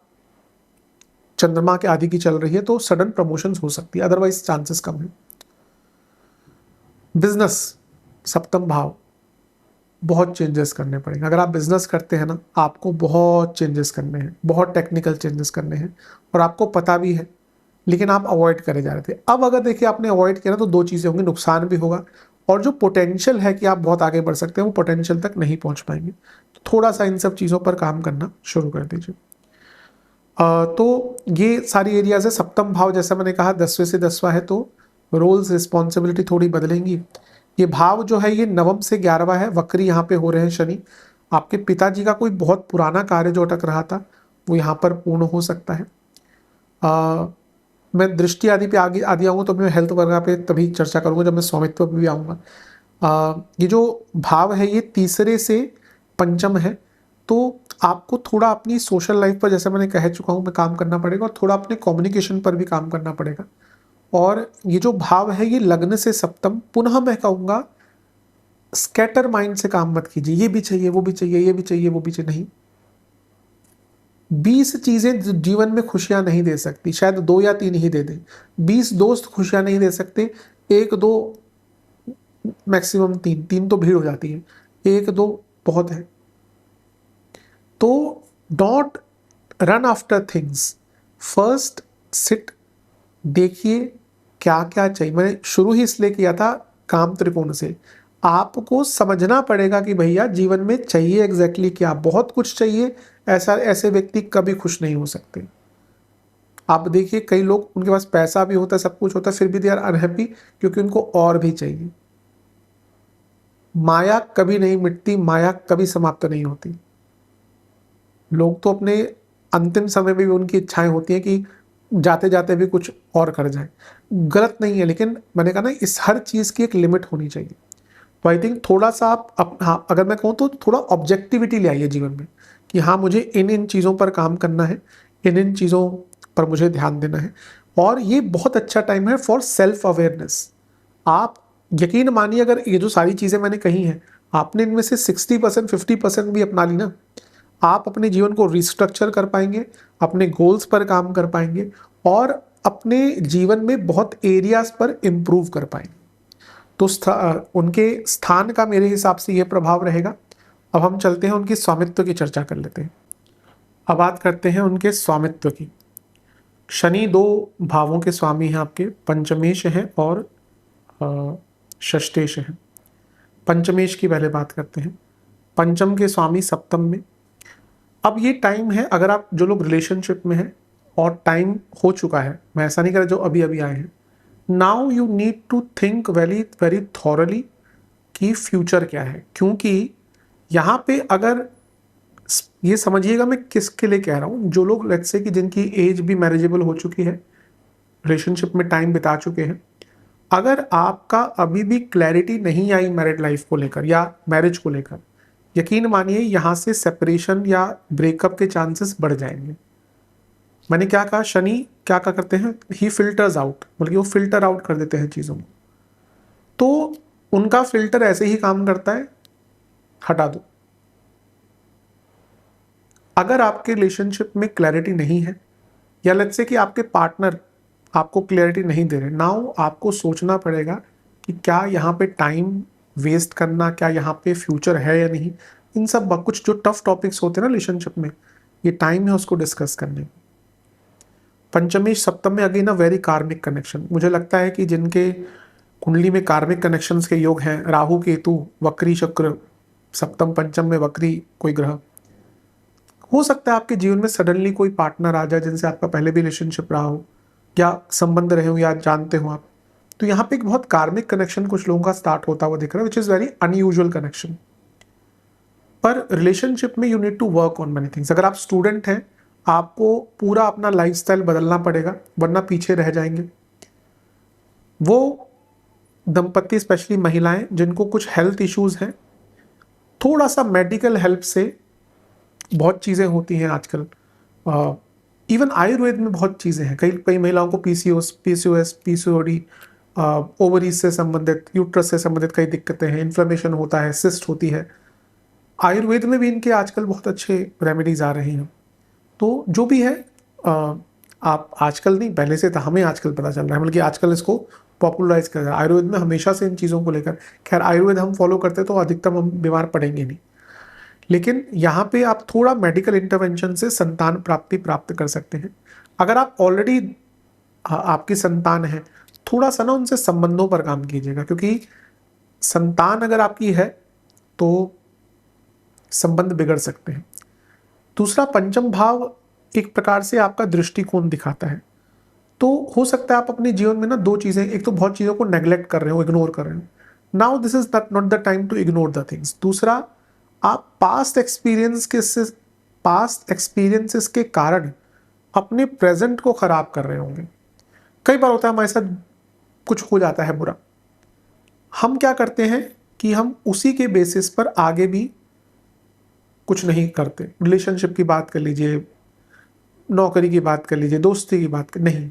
चंद्रमा के आदि की चल रही है तो सडन प्रमोशंस हो सकती है, अदरवाइज चांसेस कम है। बिजनेस, सप्तम भाव, बहुत चेंजेस करने पड़ेंगे। अगर आप बिजनेस करते हैं ना, आपको बहुत चेंजेस करने हैं, बहुत टेक्निकल चेंजेस करने हैं, और आपको पता भी है, लेकिन आप अवॉइड करे जा रहे थे। अब अगर देखिए आपने अवॉइड किया तो दो चीज़ें होंगी, नुकसान भी होगा, और जो पोटेंशियल है कि आप बहुत आगे बढ़ सकते हैं वो पोटेंशियल तक नहीं पहुंच पाएंगे। तो थोड़ा सा इन सब चीज़ों पर काम करना शुरू कर दीजिए। तो ये सारी एरियाज है। सप्तम भाव जैसा मैंने कहा 10वें से 10वां है, तो रोल्स रिस्पॉन्सिबिलिटी थोड़ी बदलेंगी। ये भाव जो है ये नवम से 11वां है, वक्री यहाँ पे हो रहे हैं शनि। आपके पिताजी का कोई बहुत पुराना कार्य जो अटक रहा था वो यहाँ पर पूर्ण हो सकता है। मैं दृष्टि आदि पे आगे आऊँगा तो मैं हेल्थ वगैरह पे तभी चर्चा करूँगा जब मैं स्वामित्व पे भी आऊँगा। ये जो भाव है ये तीसरे से पंचम है, तो आपको थोड़ा अपनी सोशल लाइफ पर, जैसे मैंने कह चुका हूँ, मैं काम करना पड़ेगा, और थोड़ा अपने कम्युनिकेशन पर भी काम करना पड़ेगा। और ये जो भाव है ये लग्न से सप्तम, पुनः मैं कहूँगा स्कैटर माइंड से काम मत कीजिए, ये भी चाहिए वो भी चाहिए, ये भी चाहिए वो भी चाहिए, नहीं। 20 चीजें जीवन में खुशियां नहीं दे सकती, शायद 2 या 3 ही दे दे। 20 दोस्त खुशियां नहीं दे सकते, 1 2, मैक्सिमम 3, 3 तो भीड़ हो जाती है, 1 2 बहुत है। तो don't run after things, first sit, देखिए क्या क्या चाहिए। मैंने शुरू ही इसलिए किया था काम त्रिकोण से, आपको समझना पड़ेगा कि भैया जीवन में चाहिए एग्जैक्टली क्या। बहुत कुछ चाहिए, ऐसे व्यक्ति कभी खुश नहीं हो सकते। आप देखिए कई लोग, उनके पास पैसा भी होता है, सब कुछ होता है, फिर भी दे आर अनहैप्पी, क्योंकि उनको और भी चाहिए। माया कभी नहीं मिटती, माया कभी समाप्त नहीं होती। लोग तो अपने अंतिम समय में भी उनकी इच्छाएं होती हैं कि जाते जाते भी कुछ और कर जाए। गलत नहीं है, लेकिन मैंने कहा ना, इस हर चीज़ की एक लिमिट होनी चाहिए। तो आई थिंक थोड़ा सा आप हाँ, अगर मैं कहूँ तो थोड़ा ऑब्जेक्टिविटी ले आइए जीवन में, कि हाँ मुझे इन इन चीज़ों पर काम करना है, इन इन चीज़ों पर मुझे ध्यान देना है। और ये बहुत अच्छा टाइम है फॉर सेल्फ अवेयरनेस। आप यकीन मानिए, अगर ये जो सारी चीज़ें मैंने कही हैं, आपने इनमें से 60% 50% भी अपना ली ना, आप अपने जीवन को रिस्ट्रक्चर कर पाएंगे, अपने गोल्स पर काम कर पाएंगे, और अपने जीवन में बहुत एरियाज पर इम्प्रूव कर पाएंगे। तो उनके स्थान का मेरे हिसाब से ये प्रभाव रहेगा। अब हम चलते हैं उनकी स्वामित्व की चर्चा कर लेते हैं। अब बात करते हैं उनके स्वामित्व की। शनि 2 भावों के स्वामी हैं आपके, पंचमेश हैं और षष्ठेश हैं। पंचमेश की पहले बात करते हैं। पंचम के स्वामी सप्तम में। अब ये टाइम है, अगर आप जो लोग रिलेशनशिप में हैं और टाइम हो चुका है, मैं ऐसा नहीं कर रहा जो अभी अभी आए हैं, now you need to think very very thoroughly कि फ्यूचर क्या है। क्योंकि यहाँ पे अगर ये समझिएगा मैं किसके लिए कह रहा हूँ, जो लोग लेट्स से कि जिनकी एज भी मैरिजेबल हो चुकी है, रिलेशनशिप में टाइम बिता चुके हैं, अगर आपका अभी भी क्लैरिटी नहीं आई मैरिड लाइफ को लेकर या मैरिज को लेकर, यकीन मानिए यहाँ से सेपरेशन या ब्रेकअप के चांसेस बढ़ जाएंगे। मैंने क्या कहा, शनि क्या क्या करते हैं, ही फिल्टर्स आउट, बल्कि वो फिल्टर आउट कर देते हैं चीज़ों को। तो उनका फिल्टर ऐसे ही काम करता है, हटा दो। अगर आपके रिलेशनशिप में क्लैरिटी नहीं है या लेट्स से कि आपके पार्टनर आपको क्लैरिटी नहीं दे रहे, नाउ आपको सोचना पड़ेगा कि क्या यहाँ पे टाइम वेस्ट करना, क्या यहाँ पे फ्यूचर है या नहीं। इन सब कुछ जो टफ टॉपिक्स होते हैं ना रिलेशनशिप में, ये टाइम है उसको डिस्कस करने का। पंचमी सप्तम में again a very karmic connection. मुझे लगता है कि जिनके कुंडली में कार्मिक कनेक्शंस के योग हैं, राहु केतु वक्री शुक्र, सप्तम पंचम में वक्री कोई ग्रह, हो सकता है आपके जीवन में सडनली कोई पार्टनर आ जाए जिनसे आपका पहले भी रिलेशनशिप रहा हो या संबंध रहे हो या जानते हो आप। तो यहाँ पे एक बहुत कार्मिक कनेक्शन कुछ लोगों का स्टार्ट होता हुआ दिख रहा है, which is very unusual connection. पर रिलेशनशिप में you need to work on many things. अगर आप स्टूडेंट हैं, आपको पूरा अपना लाइफस्टाइल बदलना पड़ेगा, वरना पीछे रह जाएंगे। वो दंपत्ति, स्पेशली महिलाएं जिनको कुछ हेल्थ इश्यूज हैं, थोड़ा सा मेडिकल हेल्प से बहुत चीज़ें होती हैं आजकल। इवन आयुर्वेद में बहुत चीज़ें हैं। कई कई महिलाओं को पीसीओएस, पीसीओडी, ओवरीज से संबंधित, यूट्रस से संबंधित कई दिक्कतें हैं, इन्फ्लेमेशन होता है, सिस्ट होती है। आयुर्वेद में भी इनके आजकल बहुत अच्छे रेमेडीज आ रहे हैं। तो जो भी है, आप आजकल नहीं, पहले से था, हमें आजकल पता चल रहा है, बल्कि आजकल इसको पॉपुलराइज कर रहा है। आयुर्वेद में हमेशा से इन चीज़ों को लेकर, खैर आयुर्वेद हम फॉलो करते तो अधिकतम हम बीमार पड़ेंगे नहीं, लेकिन यहाँ पे आप थोड़ा मेडिकल इंटरवेंशन से संतान प्राप्ति प्राप्त कर सकते हैं। अगर आप ऑलरेडी आपकी संतान है, थोड़ा सा ना उनसे संबंधों पर काम कीजिएगा, क्योंकि संतान अगर आपकी है तो संबंध बिगड़ सकते हैं। दूसरा, पंचम भाव एक प्रकार से आपका दृष्टिकोण दिखाता है। तो हो सकता है आप अपने जीवन में ना दो चीज़ें, एक तो बहुत चीज़ों को नेग्लेक्ट कर रहे हो, इग्नोर कर रहे हो। Now this is not the time to ignore the things. दूसरा, आप पास्ट एक्सपीरियंसेस के कारण अपने प्रेजेंट को खराब कर रहे होंगे। कई बार होता है हमारे साथ कुछ हो जाता है बुरा, हम क्या करते हैं कि हम उसी के बेसिस पर आगे भी कुछ नहीं करते। रिलेशनशिप की बात कर लीजिए, नौकरी की बात कर लीजिए, दोस्ती की बात कर, नहीं,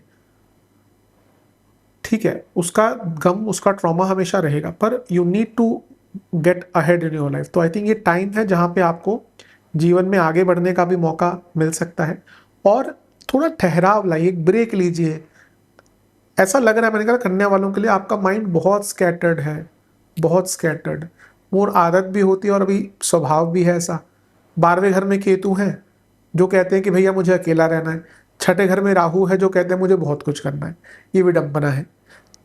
ठीक है, उसका गम, उसका ट्रॉमा हमेशा रहेगा, पर you need to get ahead in your life. तो आई थिंक ये टाइम है जहाँ पे आपको जीवन में आगे बढ़ने का भी मौका मिल सकता है। और थोड़ा ठहराव लाइए, ब्रेक लीजिए। ऐसा लग रहा है, मैंने कहा कन्या वालों के लिए आपका माइंड बहुत स्कैटर्ड है, बहुत स्कैटर्ड। वो आदत भी होती है और अभी स्वभाव भी है ऐसा। 12वें घर में केतु है जो कहते हैं कि भैया मुझे अकेला रहना है। 6ठे घर में राहु है जो कहते हैं मुझे बहुत कुछ करना है। ये विडंबना है।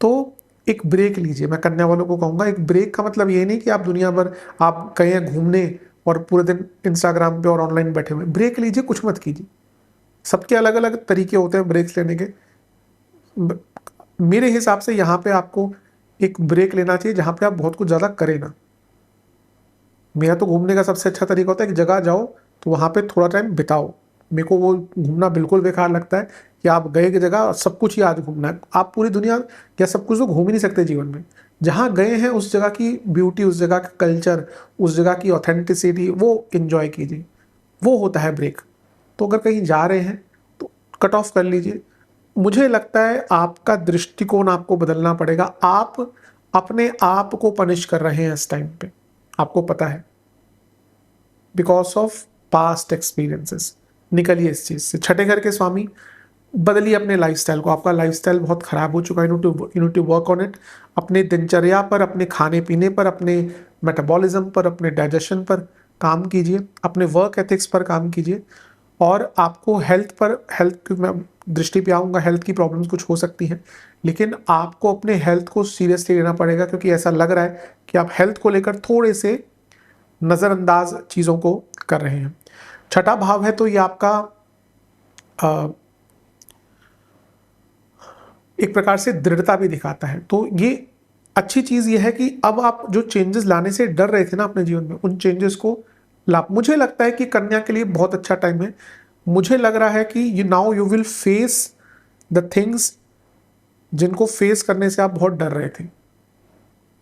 तो एक ब्रेक लीजिए। मैं कन्या वालों को कहूँगा, एक ब्रेक का मतलब ये नहीं कि आप दुनिया भर आप कहीं घूमने और पूरे दिन इंस्टाग्राम पे और ऑनलाइन बैठे हुए। ब्रेक लीजिए, कुछ मत कीजिए। सबके अलग अलग तरीके होते हैं ब्रेक्स लेने के। मेरे हिसाब से यहाँ पे आपको एक ब्रेक लेना चाहिए जहाँ पे आप बहुत कुछ ज़्यादा करें ना। मेरा तो घूमने का सबसे अच्छा तरीका होता है कि जगह जाओ तो वहाँ पे थोड़ा टाइम बिताओ। मेरे को वो घूमना बिल्कुल बेकार लगता है कि आप गए की जगह सब कुछ ही आज घूमना है। आप पूरी दुनिया या सब कुछ तो घूम ही नहीं सकते जीवन में। जहाँ गए हैं उस जगह की ब्यूटी, उस जगह का कल्चर, उस जगह की ऑथेंटिसिटी वो इन्जॉय कीजिए। वो होता है ब्रेक। तो अगर कहीं जा रहे हैं तो कट ऑफ कर लीजिए। मुझे लगता है आपका दृष्टिकोण आपको बदलना पड़ेगा। आप अपने आप को पनिश कर रहे हैं इस टाइम पे, आपको पता है, बिकॉज ऑफ पास्ट एक्सपीरियंसेस। निकलिए इस चीज़ से। 6ठे घर के स्वामी, बदलिए अपने लाइफस्टाइल को। आपका लाइफस्टाइल बहुत ख़राब हो चुका है। You need to work on it. अपने दिनचर्या पर, अपने खाने पीने पर, अपने मेटाबॉलिज्म पर, अपने डाइजेशन पर काम कीजिए। अपने वर्क एथिक्स पर काम कीजिए। और आपको हेल्थ की मैं दृष्टि पे आऊँगा। हेल्थ की प्रॉब्लम्स कुछ हो सकती हैं, लेकिन आपको अपने हेल्थ को सीरियसली लेना पड़ेगा, क्योंकि ऐसा लग रहा है कि आप हेल्थ को लेकर थोड़े से नज़रअंदाज चीज़ों को कर रहे हैं। 6ठा भाव है तो ये आपका एक प्रकार से दृढ़ता भी दिखाता है। तो ये अच्छी चीज ये है कि अब आप जो चेंजेस लाने से डर रहे थे ना अपने जीवन में, उन चेंजेस को ला, मुझे लगता है कि कन्या के लिए बहुत अच्छा टाइम है। मुझे लग रहा है कि you will face the things जिनको फेस करने से आप बहुत डर रहे थे,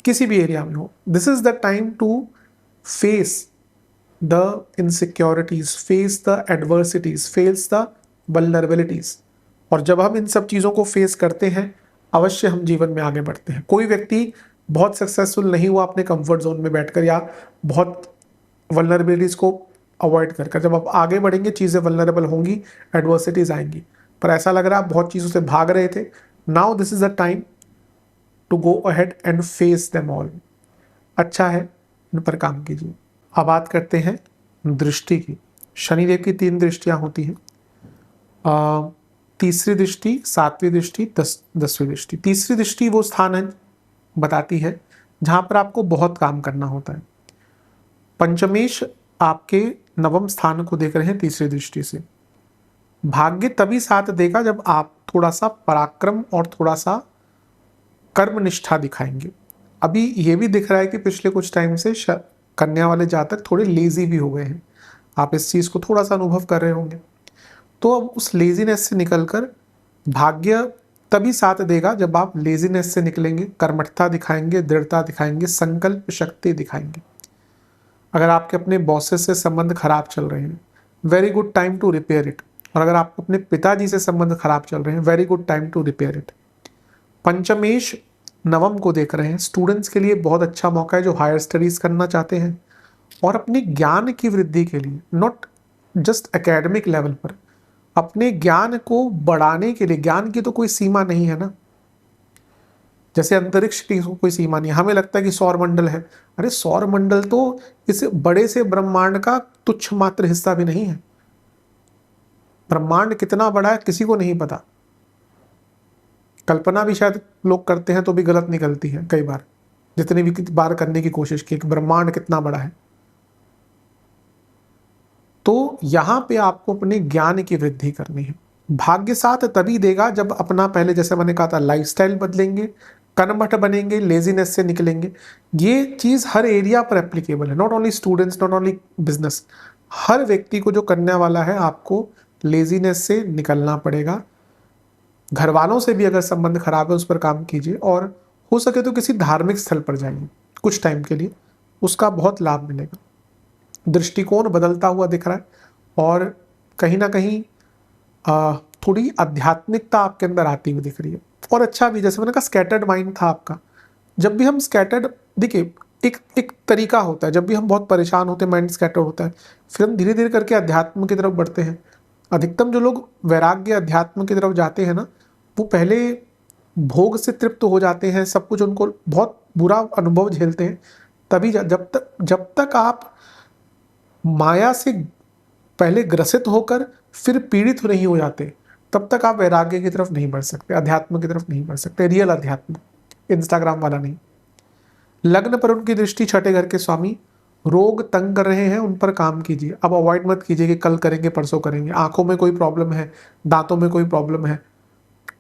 किसी भी एरिया में हो। This is the time to face the insecurities, face the adversities, face the vulnerabilities. और जब हम इन सब चीज़ों को फेस करते हैं, अवश्य हम जीवन में आगे बढ़ते हैं। कोई व्यक्ति बहुत सक्सेसफुल नहीं हुआ अपने कंफर्ट जोन में बैठकर या बहुत वल्नरेबिलिटीज को अवॉइड कर। जब आप आगे बढ़ेंगे, चीज़ें वल्नरेबल होंगी, एडवर्सिटीज आएंगी। पर ऐसा लग रहा है आप बहुत चीज़ों से भाग रहे थे। Now this is the time to go ahead and face them all. अच्छा है, इन पर काम कीजिए। अब बात करते हैं दृष्टि की। शनिदेव की 3 दृष्टियां होती हैं, तीसरी दृष्टि, 7वीं दृष्टि, 10वीं दृष्टि। तीसरी दृष्टि वो स्थान है बताती है जहां पर आपको बहुत काम करना होता है। पंचमेश आपके 9वें स्थान को देख रहे हैं तीसरी दृष्टि से। भाग्य तभी साथ देगा जब आप थोड़ा सा पराक्रम और थोड़ा सा कर्मनिष्ठा दिखाएंगे। अभी ये भी दिख रहा है कि पिछले कुछ टाइम से कन्या वाले जातक थोड़े लेजी भी हो गए हैं। आप इस चीज को थोड़ा सा अनुभव कर रहे होंगे। तो अब उस लेजीनेस से निकलकर भाग्य तभी साथ देगा जब आप लेजीनेस से निकलेंगे, कर्मठता दिखाएंगे, दृढ़ता दिखाएंगे, संकल्प शक्ति दिखाएंगे। अगर आपके अपने बॉसेस से संबंध खराब चल रहे हैं, very good time to repair it. और अगर आप अपने पिताजी से संबंध खराब चल रहे हैं, very good time to repair it. पंचमेश 9 को देख रहे हैं, स्टूडेंट्स के लिए बहुत अच्छा मौका है जो हायर स्टडीज करना चाहते हैं और अपने ज्ञान की वृद्धि के लिए, नॉट जस्ट एकेडमिक लेवल पर, अपने ज्ञान को बढ़ाने के लिए। ज्ञान की तो कोई सीमा नहीं है ना, जैसे अंतरिक्ष की कोई सीमा नहीं है। हमें लगता है कि सौर मंडल है, अरे सौर मंडल तो इस बड़े से ब्रह्मांड का तुच्छ मात्र हिस्सा भी नहीं है। ब्रह्मांड कितना बड़ा है किसी को नहीं पता। कल्पना भी शायद लोग करते हैं तो भी गलत निकलती है कई बार, जितनी भी बार करने की कोशिश की कि ब्रह्मांड कितना बड़ा है। तो यहां पे आपको अपने ज्ञान की वृद्धि करनी है। भाग्य साथ तभी देगा जब अपना, पहले जैसे मैंने कहा था, लाइफस्टाइल बदलेंगे, कर्मठ बनेंगे, लेजीनेस से निकलेंगे। ये चीज हर एरिया पर एप्लीकेबल है, not only students, not only business. हर व्यक्ति को जो करने वाला है, आपको लेजीनेस से निकलना पड़ेगा। घर वालों से भी अगर संबंध खराब है उस पर काम कीजिए, और हो सके तो किसी धार्मिक स्थल पर जाइए कुछ टाइम के लिए, उसका बहुत लाभ मिलेगा। दृष्टिकोण बदलता हुआ दिख रहा है और कहीं ना कहीं थोड़ी आध्यात्मिकता आपके अंदर आती हुई दिख रही है। और अच्छा भी, जैसे मैंने कहा स्कैटर्ड माइंड था आपका। जब भी हम स्कैटर्ड, देखिए एक तरीका होता है, जब भी हम बहुत परेशान होते हैं, माइंड स्कैटर्ड होता है, फिर हम धीरे धीरे करके अध्यात्म की तरफ बढ़ते हैं। अधिकतम जो लोग वैराग्य अध्यात्म की तरफ जाते हैं ना, वो पहले भोग से तृप्त हो जाते हैं, सब कुछ उनको बहुत बुरा अनुभव झेलते हैं। तभी जब तक आप माया से पहले ग्रसित होकर फिर पीड़ित नहीं हो जाते, तब तक आप वैराग्य की तरफ नहीं बढ़ सकते, अध्यात्म की तरफ नहीं बढ़ सकते। रियल अध्यात्म, इंस्टाग्राम वाला नहीं। लग्न पर उनकी दृष्टि, 6ठे घर के स्वामी, रोग तंग कर रहे हैं, उन पर काम कीजिए। अब अवॉइड मत कीजिए कि कल करेंगे, परसों करेंगे। आंखों में कोई प्रॉब्लम है, दांतों में कोई प्रॉब्लम है,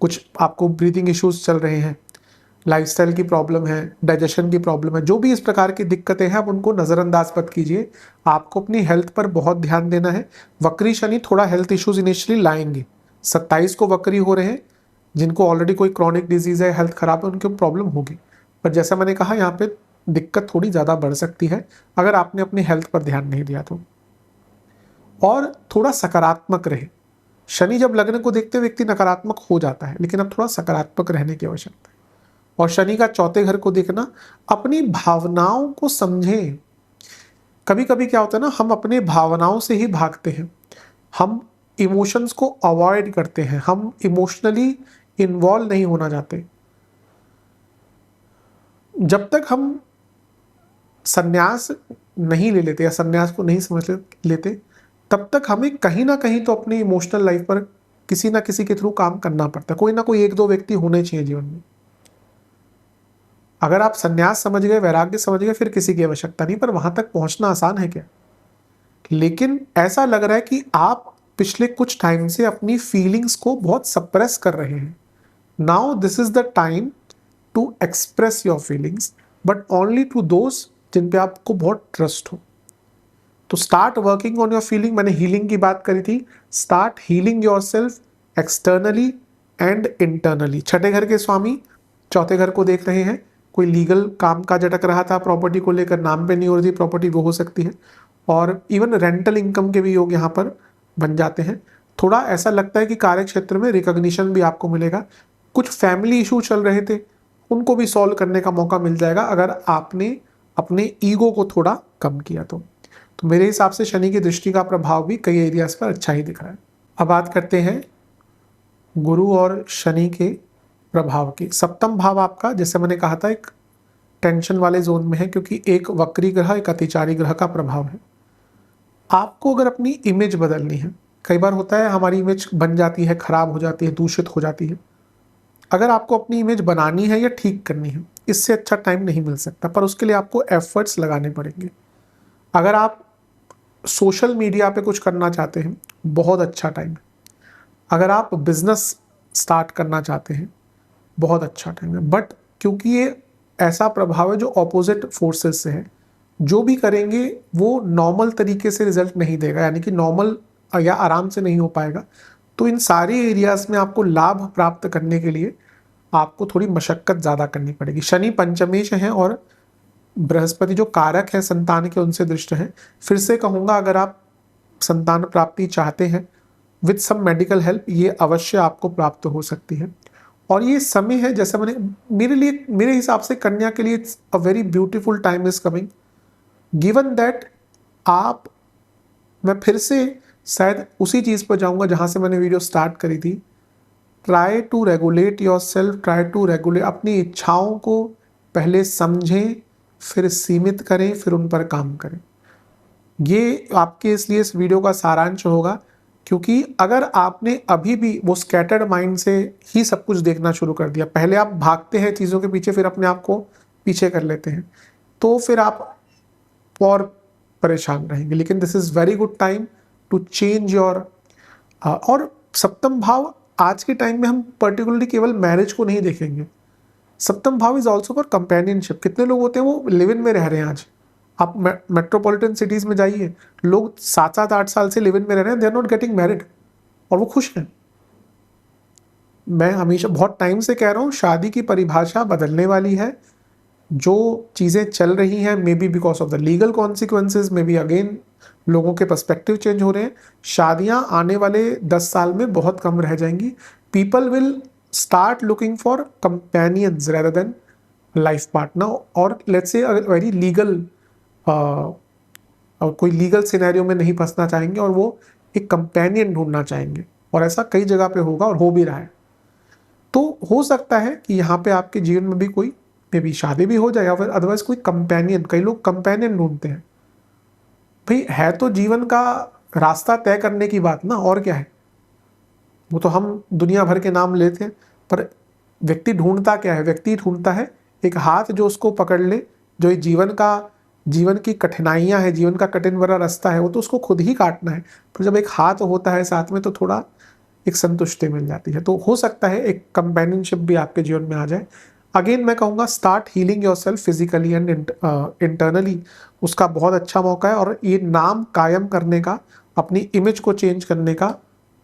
कुछ आपको ब्रीथिंग इश्यूज चल रहे हैं, लाइफस्टाइल की प्रॉब्लम है, डाइजेशन की प्रॉब्लम है, जो भी इस प्रकार की दिक्कतें हैं, आप उनको नज़रअंदाज मत कीजिए। आपको अपनी हेल्थ पर बहुत ध्यान देना है। वक्री शनि थोड़ा हेल्थ इश्यूज इनिशियली लाएंगे। 27 को वक्री हो रहे हैं, जिनको ऑलरेडी कोई क्रॉनिक डिजीज है, हेल्थ खराब है, उनको प्रॉब्लम होगी। पर जैसा मैंने कहा, यहाँ पे दिक्कत थोड़ी ज़्यादा बढ़ सकती है अगर आपने अपनी हेल्थ पर ध्यान नहीं दिया तो। और थोड़ा सकारात्मक रहे। शनि जब लग्न को देखते व्यक्ति नकारात्मक हो जाता है, लेकिन अब थोड़ा सकारात्मक रहने की आवश्यकता है। और शनि का 4थे घर को देखना, अपनी भावनाओं को समझें। कभी कभी क्या होता है ना, हम अपने भावनाओं से ही भागते हैं, हम इमोशंस को अवॉइड करते हैं, हम इमोशनली इन्वॉल्व नहीं होना चाहते। जब तक हम संन्यास नहीं ले लेते या संन्यास को नहीं समझ लेते, तब तक हमें कहीं ना कहीं तो अपनी इमोशनल लाइफ पर किसी ना किसी के थ्रू काम करना पड़ता है। कोई ना कोई 1-2 व्यक्ति होने चाहिए जीवन में। अगर आप संन्यास समझ गए, वैराग्य समझ गए, फिर किसी की आवश्यकता नहीं। पर वहां तक पहुंचना आसान है क्या? लेकिन ऐसा लग रहा है कि आप पिछले कुछ टाइम से अपनी फीलिंग्स को बहुत सप्रेस कर रहे हैं। Now this is the time to express your feelings, but only to those जिन पे आपको बहुत ट्रस्ट हो। तो start working on your feeling, मैंने हीलिंग की बात करी थी, start healing your self externally and internally. छठे घर के स्वामी चौथे घर को देख रहे हैं, कोई लीगल काम का झटक रहा था प्रॉपर्टी को लेकर, नाम पे नहीं हो रही थी प्रॉपर्टी, वो हो सकती है। और इवन रेंटल इनकम के भी योग यहाँ पर बन जाते हैं। थोड़ा ऐसा लगता है कि कार्य क्षेत्र में रिकॉग्निशन भी आपको मिलेगा। कुछ फैमिली इशू चल रहे थे, उनको भी सॉल्व करने का मौका मिल जाएगा अगर आपने अपने ईगो को थोड़ा कम किया तो मेरे हिसाब से शनि की दृष्टि का प्रभाव भी कई एरियाज पर अच्छा ही दिख रहा है। अब बात करते हैं गुरु और शनि के प्रभाव की। सप्तम भाव आपका, जैसे मैंने कहा था, एक टेंशन वाले जोन में है, क्योंकि एक वक्री ग्रह, एक अतिचारी ग्रह का प्रभाव है। आपको अगर अपनी इमेज बदलनी है, कई बार होता है हमारी इमेज बन जाती है, खराब हो जाती है, दूषित हो जाती है। अगर आपको अपनी इमेज बनानी है या ठीक करनी है, इससे अच्छा टाइम नहीं मिल सकता, पर उसके लिए आपको एफर्ट्स लगाने पड़ेंगे। अगर आप सोशल मीडिया पे कुछ करना चाहते हैं, बहुत अच्छा टाइम है। अगर आप बिजनेस स्टार्ट करना चाहते हैं, बहुत अच्छा टाइम है। बट क्योंकि ये ऐसा प्रभाव है जो ऑपोजिट फोर्सेस से है, जो भी करेंगे वो नॉर्मल तरीके से रिजल्ट नहीं देगा, यानी कि नॉर्मल या आराम से नहीं हो पाएगा। तो इन सारे एरियाज में आपको लाभ प्राप्त करने के लिए आपको थोड़ी मशक्कत ज़्यादा करनी पड़ेगी। शनि पंचमेश है और बृहस्पति जो कारक है संतान के, उनसे दृष्ट है। फिर से कहूँगा, अगर आप संतान प्राप्ति चाहते हैं विद सम मेडिकल हेल्प, ये अवश्य आपको प्राप्त हो सकती है। और ये समय है, जैसे मेरे हिसाब से कन्या के लिए it's a very beautiful time is coming, given that मैं फिर से शायद उसी चीज़ पर जाऊंगा जहां से मैंने वीडियो स्टार्ट करी थी। Try to regulate yourself, try to regulate, अपनी इच्छाओं को पहले समझें, फिर सीमित करें, फिर उन पर काम करें। ये आपके इसलिए इस वीडियो का सारांश होगा, क्योंकि अगर आपने अभी भी वो स्कैटर्ड माइंड से ही सब कुछ देखना शुरू कर दिया, पहले आप भागते हैं चीज़ों के पीछे, फिर अपने आप को पीछे कर लेते हैं, तो फिर आप और परेशान रहेंगे। लेकिन this is very good time to change your. और सप्तम भाव आज के टाइम में हम पर्टिकुलरली केवल मैरिज को नहीं देखेंगे, सप्तम भाव इज ऑल्सो फॉर कंपेनियनशिप। कितने लोग होते हैं वो लिव इन में रह रहे हैं आज, आप मेट्रोपॉलिटन सिटीज में जाइए, लोग 7-8 साल से लिव इन में रह रहे हैं, they are not getting married, और वो खुश हैं। मैं हमेशा बहुत टाइम से कह रहा हूँ, शादी की परिभाषा बदलने वाली है। जो चीज़ें चल रही हैं, may be because of the legal consequences, may be again लोगों के पर्सपेक्टिव चेंज हो रहे हैं। शादियां आने वाले 10 साल में बहुत कम रह जाएंगी। People will start looking for companions rather than life partner, और लेट्स से वेरी लीगल, और कोई लीगल सिनेरियो में नहीं फंसना चाहेंगे, और वो एक कंपेनियन ढूंढना चाहेंगे। और ऐसा कई जगह पे होगा और हो भी रहा है। तो हो सकता है कि यहाँ पे आपके जीवन में भी कोई मे बी शादी भी हो जाए, या फिर अदरवाइज कोई कंपेनियन, कई लोग कंपेनियन ढूंढते हैं। भाई है तो जीवन का रास्ता तय करने की बात ना, और क्या है। वो तो हम दुनिया भर के नाम लेते हैं, पर व्यक्ति ढूंढता क्या है? व्यक्ति ढूंढता है एक हाथ जो उसको पकड़ ले, जो जीवन की कठिनाइयां है, जीवन का कठिन भरा रास्ता है, वो तो उसको खुद ही काटना है। पर जब एक हाथ होता है साथ में, तो थोड़ा एक संतुष्टि मिल जाती है। तो हो सकता है एक कंपेनियनशिप भी आपके जीवन में आ जाए। अगेन मैं कहूँगा, start healing yourself physically and internally, उसका बहुत अच्छा मौका है। और ये नाम कायम करने का, अपनी इमेज को चेंज करने का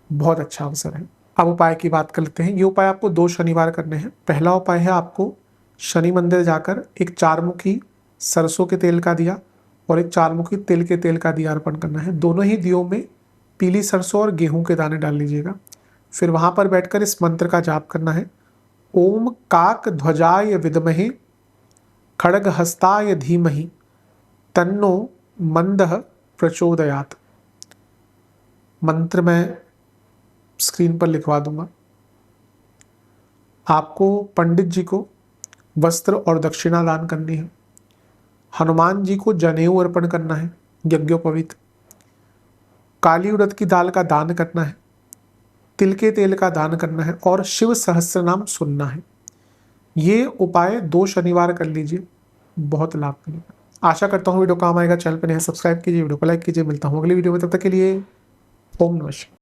बहुत अच्छा अवसर है। अब उपाय की बात कर लेते हैं। ये उपाय आपको 2 शनिवार करने हैं। पहला उपाय है, आपको शनि मंदिर जाकर एक 4-मुखी सरसों के तेल का दिया और एक 4-मुखी तिल के तेल का दिया अर्पण करना है। दोनों ही दियों में पीली सरसों और गेहूं के दाने डाल लीजिएगा। फिर वहां पर बैठकर इस मंत्र का जाप करना है। ओम काक ध्वजाय विद्महे खड़ग हस्ताय धीमहि तन्नो मंदः प्रचोदयात्। मंत्र मैं स्क्रीन पर लिखवा दूंगा। आपको पंडित जी को वस्त्र और दक्षिणा दान करनी है। हनुमान जी को जनेऊ अर्पण करना है, यज्ञोपवीत। काली उड़द की दाल का दान करना है, तिल के तेल का दान करना है, और शिव सहस्त्र नाम सुनना है। ये उपाय 2 शनिवार कर लीजिए, बहुत लाभ मिलेगा। आशा करता हूँ वीडियो काम आएगा। चैनल पर नए सब्सक्राइब कीजिए, वीडियो को लाइक कीजिए। मिलता हूँ अगली वीडियो में, तब तक के लिए ओम नमः शिवाय।